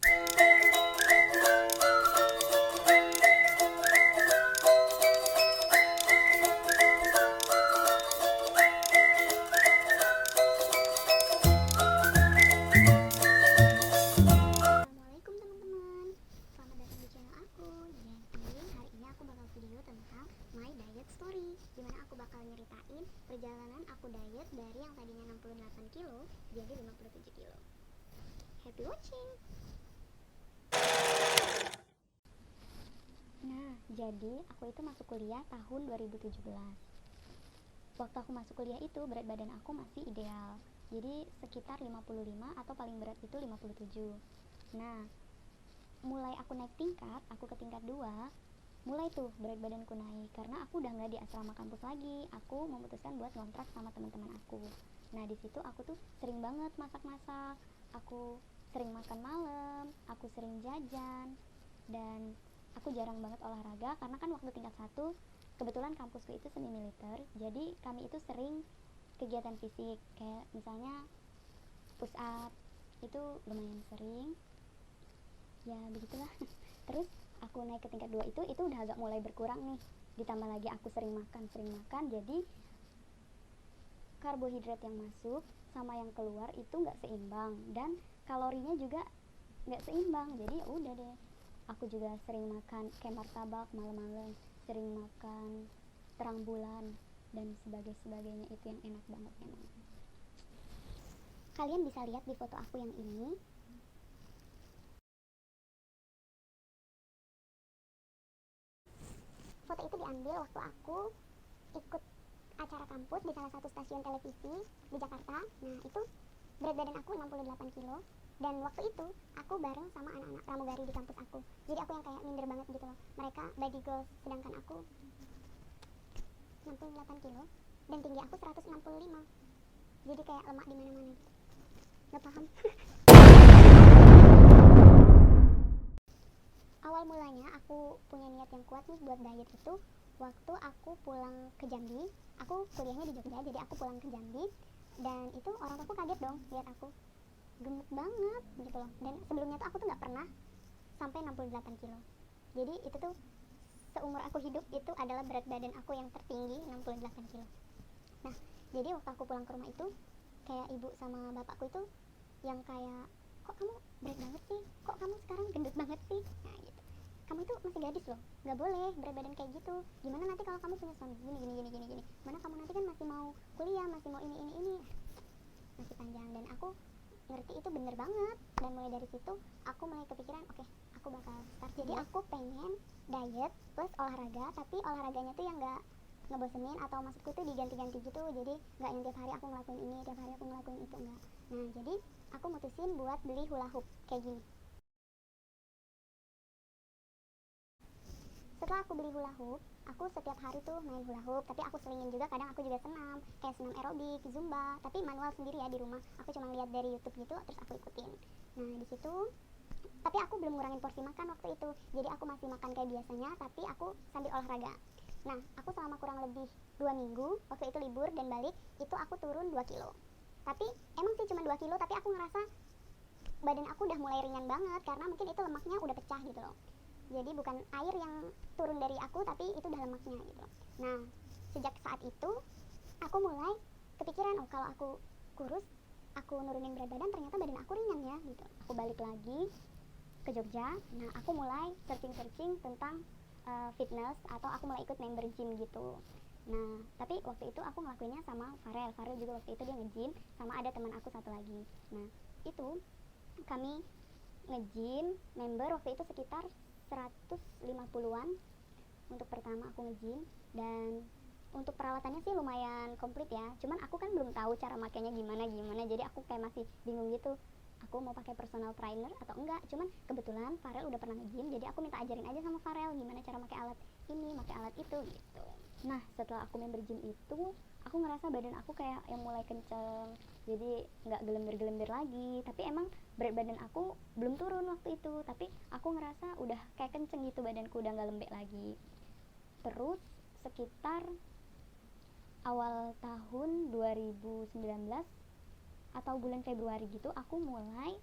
Assalamualaikum teman-teman, selamat datang di channel aku. Jadi hari ini aku bakal video tentang my diet story, dimana aku bakal nyeritain perjalanan aku diet dari yang tadinya 68 kilo jadi 57 kilo. Happy watching. Nah, jadi aku itu masuk kuliah tahun 2017. Waktu aku masuk kuliah itu berat badan aku masih ideal, jadi sekitar 55 atau paling berat itu 57. Nah, mulai aku naik tingkat, aku ke tingkat 2, mulai tuh berat badanku naik karena aku udah nggak di asrama kampus lagi. Aku memutuskan buat ngontrak sama teman-teman aku. Nah, di situ aku tuh sering banget masak-masak, aku sering makan malam, aku sering jajan, dan aku jarang banget olahraga karena kan waktu tingkat 1 kebetulan kampusku itu semi militer, jadi kami itu sering kegiatan fisik kayak misalnya push up, itu lumayan sering. Ya begitulah. Terus aku naik ke tingkat 2 itu udah agak mulai berkurang nih, ditambah lagi aku sering makan, jadi karbohidrat yang masuk sama yang keluar itu nggak seimbang dan kalorinya juga nggak seimbang. Jadi ya udah deh, aku juga sering makan kayak martabak malam-malam, sering makan terang bulan dan sebagainya, itu yang enak banget memang. Kalian bisa lihat di foto aku yang ini. Foto itu diambil waktu aku ikut acara kampus di salah satu stasiun televisi di Jakarta. Nah, itu berat badan aku 68 kilo. Dan waktu itu aku bareng sama anak-anak pramugari di kampus aku. Jadi aku yang kayak minder banget gitu loh. Mereka body goals, sedangkan aku 68 kilo dan tinggi aku 165. Jadi kayak lemak di mana-mana gitu. Gak paham. Awal mulanya aku punya niat yang kuat nih buat diet itu waktu aku pulang ke Jambi. Aku kuliahnya di Jogja, jadi aku pulang ke Jambi, dan itu orang tuaku kaget dong lihat aku gemuk banget gitu loh. Dan sebelumnya tuh aku tuh nggak pernah sampai 68 kilo. Jadi itu tuh seumur aku hidup itu adalah berat badan aku yang tertinggi 68 kilo. Nah, jadi waktu aku pulang ke rumah itu kayak ibu sama bapakku itu yang kayak, kok kamu berat banget sih, kok kamu sekarang gendut banget sih. Nah gitu, kamu itu masih gadis loh, nggak boleh berat badan kayak gitu. Gimana nanti kalau kamu punya suami gini. Mana kamu nanti kan masih mau kuliah, masih mau ini, masih panjang. Dan aku ngerti itu bener banget, dan mulai dari situ aku mulai kepikiran, oke, aku bakal start. Jadi aku pengen diet plus olahraga, tapi olahraganya tuh yang nggak ngebosenin, atau maksudku tuh diganti-ganti gitu. Jadi nggak yang tiap hari aku ngelakuin ini, tiap hari aku ngelakuin itu, enggak. Nah, jadi aku mutusin buat beli hula hoop kayak gini. Setelah aku beli hula hoop, aku setiap hari tuh main hula hoop, tapi aku selingin juga, kadang aku juga senam, kayak senam aerobik, zumba, tapi manual sendiri ya di rumah. Aku cuma lihat dari YouTube gitu, terus aku ikutin. Nah, di situ tapi aku belum ngurangin porsi makan waktu itu. Jadi aku masih makan kayak biasanya, tapi aku sambil olahraga. Nah, aku selama kurang lebih 2 minggu, waktu itu libur dan balik, itu aku turun 2 kilo. Tapi emang sih cuma 2 kilo, tapi aku ngerasa badan aku udah mulai ringan banget, karena mungkin itu lemaknya udah pecah gitu loh. Jadi bukan air yang turun dari aku, tapi itu udah lemaknya gitu. Nah, sejak saat itu aku mulai kepikiran, oh kalau aku kurus, aku nurunin berat badan, ternyata badan aku ringan ya gitu. Aku balik lagi ke Jogja. Nah, aku mulai searching tentang fitness, atau aku mulai ikut member gym gitu. Nah, tapi waktu itu aku ngelakuinnya sama Farel juga, waktu itu dia nge-gym, sama ada teman aku satu lagi. Nah, itu kami nge-gym member waktu itu sekitar 150-an untuk pertama aku nge-gym. Dan untuk perawatannya sih lumayan komplit ya, cuman aku kan belum tahu cara makainya gimana, jadi aku kayak masih bingung gitu, aku mau pakai personal trainer atau enggak. Cuman kebetulan Farel udah pernah nge-gym, jadi aku minta ajarin aja sama Farel gimana cara pakai alat ini, pakai alat itu gitu. Nah, setelah aku member gym itu, aku ngerasa badan aku kayak yang mulai kenceng, jadi nggak gelembir lagi. Tapi emang berat badan aku belum turun waktu itu, tapi aku ngerasa udah kayak kenceng gitu, badanku udah nggak lembek lagi. Terus sekitar awal tahun 2019 atau bulan Februari gitu, aku mulai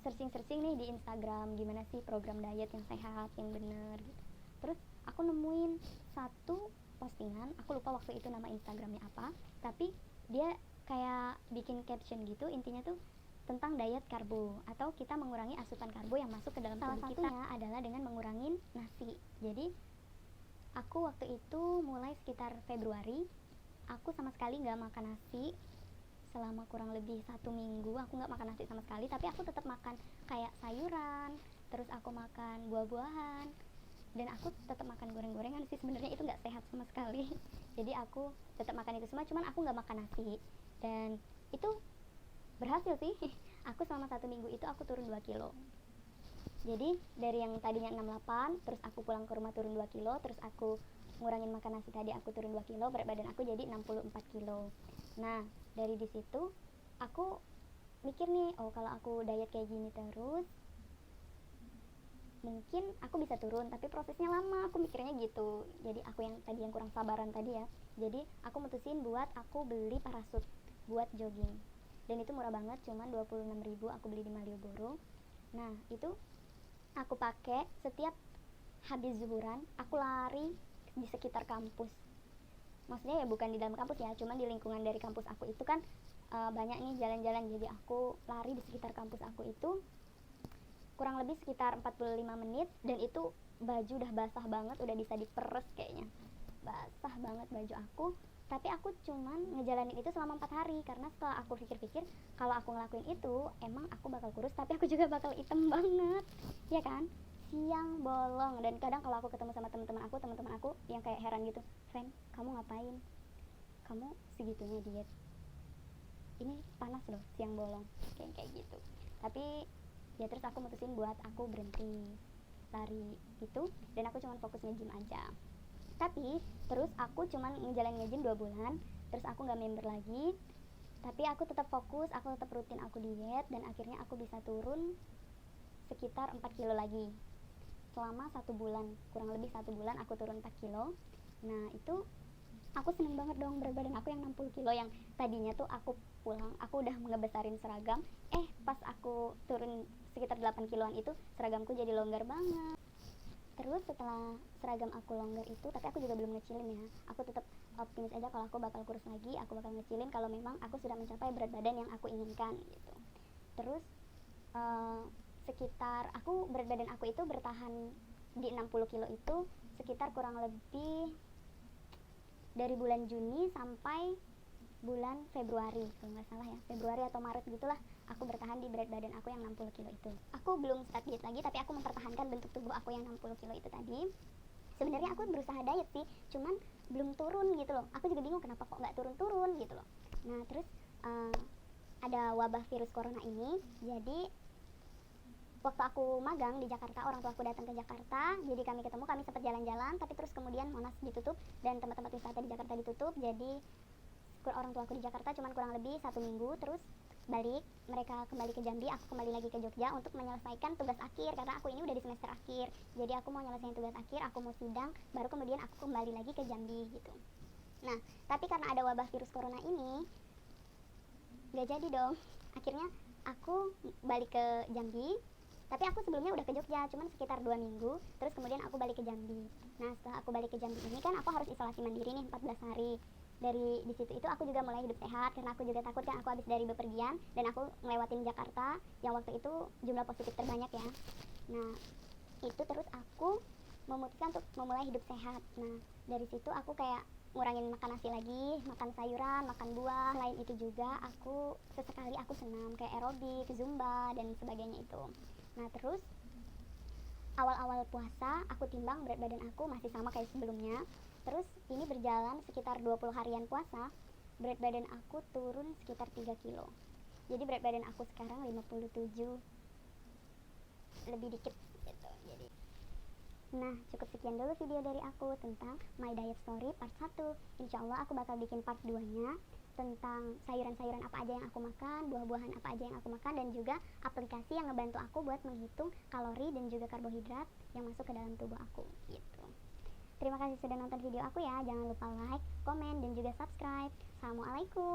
searching nih di Instagram gimana sih program diet yang sehat yang bener gitu. Terus aku nemuin satu postingan, aku lupa waktu itu nama Instagramnya apa, tapi dia kayak bikin caption gitu, intinya tuh tentang diet karbo atau kita mengurangi asupan karbo yang masuk ke dalam tubuh kita. Salah satunya adalah dengan mengurangi nasi. Jadi aku waktu itu mulai sekitar Februari, aku sama sekali nggak makan nasi selama kurang lebih 1 minggu. Aku nggak makan nasi sama sekali, tapi aku tetap makan kayak sayuran, terus aku makan buah-buahan, dan aku tetap makan goreng-gorengan sih. Sebenarnya itu nggak sehat sama sekali. Jadi aku tetap makan itu semua, cuman aku nggak makan nasi, dan itu berhasil sih. Aku selama 1 minggu itu aku turun 2 kilo. Jadi dari yang tadinya 68, terus aku pulang ke rumah turun 2 kilo, terus aku ngurangin makan nasi tadi, aku turun 2 kilo, berat badan aku jadi 64 kilo. Nah, dari disitu aku mikir nih, oh kalau aku diet kayak gini terus mungkin aku bisa turun, tapi prosesnya lama, aku mikirnya gitu. Jadi aku yang kurang sabaran tadi ya. Jadi aku mutusin buat aku beli parasut buat jogging, dan itu murah banget, cuman 26.000 aku beli di Malioboro. Nah itu aku pakai setiap habis zuhuran, aku lari di sekitar kampus. Maksudnya ya bukan di dalam kampus ya, cuman di lingkungan dari kampus aku itu kan banyak nih jalan-jalan. Jadi aku lari di sekitar kampus aku itu kurang lebih sekitar 45 menit, dan itu baju udah basah banget, udah bisa diperes kayaknya, basah banget baju aku. Tapi aku cuman ngejalanin itu selama 4 hari, karena setelah aku pikir-pikir, kalau aku ngelakuin itu emang aku bakal kurus, tapi aku juga bakal hitam banget, ya kan, siang bolong. Dan kadang kalau aku ketemu sama teman-teman aku yang kayak heran gitu, "Ren, kamu ngapain? Kamu segitunya diet? Ini panas loh siang bolong," kayak gitu. Tapi ya terus aku mutusin buat aku berhenti lari itu, dan aku cuma fokus nge-gym aja. Tapi terus aku cuma ngejalanin nge-gym 2 bulan, terus aku nggak member lagi. Tapi aku tetap fokus, aku tetap rutin, aku diet, dan akhirnya aku bisa turun sekitar 4 kilo lagi selama 1 bulan. Kurang lebih 1 bulan aku turun 4 kilo. Nah itu aku seneng banget dong. Berat badan aku yang 60 kilo, yang tadinya tuh aku pulang aku udah ngebesarin seragam, pas aku turun sekitar 8 kiloan itu seragamku jadi longgar banget. Terus setelah seragam aku longgar itu, tapi aku juga belum ngecilin ya, aku tetap optimis aja kalau aku bakal kurus lagi, aku bakal ngecilin kalau memang aku sudah mencapai berat badan yang aku inginkan gitu. Terus sekitar aku berat badan aku itu bertahan di 60 kilo itu sekitar kurang lebih dari bulan Juni sampai bulan Februari, kalau nggak salah ya, Februari atau Maret gitulah, aku bertahan di berat badan aku yang 60 kilo itu. Aku belum start diet lagi, tapi aku mempertahankan bentuk tubuh aku yang 60 kilo itu tadi. Sebenarnya aku berusaha diet sih, cuman belum turun gitu loh. Aku juga bingung kenapa kok nggak turun-turun gitu loh. Nah terus ada wabah virus corona ini, jadi waktu aku magang di Jakarta, orang tua aku datang ke Jakarta, jadi kami sempat jalan-jalan, tapi terus kemudian Monas ditutup dan tempat-tempat wisata di Jakarta ditutup. Jadi orang tua aku di Jakarta cuman kurang lebih 1 minggu, terus balik, mereka kembali ke Jambi, aku kembali lagi ke Jogja untuk menyelesaikan tugas akhir, karena aku ini udah di semester akhir. Jadi aku mau nyelesain tugas akhir, aku mau sidang, baru kemudian aku kembali lagi ke Jambi gitu. Nah tapi karena ada wabah virus corona ini, gak jadi dong. Akhirnya aku balik ke Jambi, tapi aku sebelumnya udah ke Jogja cuman sekitar 2 minggu, terus kemudian aku balik ke Jambi. Nah setelah aku balik ke Jambi ini kan aku harus isolasi mandiri nih 14 hari. Dari di situ itu aku juga mulai hidup sehat, karena aku juga takut kan aku habis dari bepergian dan aku ngelewatin Jakarta yang waktu itu jumlah positif terbanyak ya. Nah itu terus aku memutuskan untuk memulai hidup sehat. Nah dari situ aku kayak ngurangin makan nasi lagi, makan sayuran, makan buah. Selain itu juga aku sesekali aku senam kayak aerobik, zumba dan sebagainya itu. Nah terus awal-awal puasa aku timbang, berat badan aku masih sama kayak sebelumnya. Terus ini berjalan sekitar 20 harian puasa, berat badan aku turun sekitar 3 kilo. Jadi berat badan aku sekarang 57 lebih dikit gitu. Jadi nah cukup sekian dulu video dari aku tentang my diet story part 1. Insyaallah aku bakal bikin part 2 nya tentang sayuran-sayuran apa aja yang aku makan, buah-buahan apa aja yang aku makan, dan juga aplikasi yang ngebantu aku buat menghitung kalori dan juga karbohidrat yang masuk ke dalam tubuh aku gitu. Terima kasih sudah nonton video aku ya. Jangan lupa like, komen, dan juga subscribe. Assalamualaikum.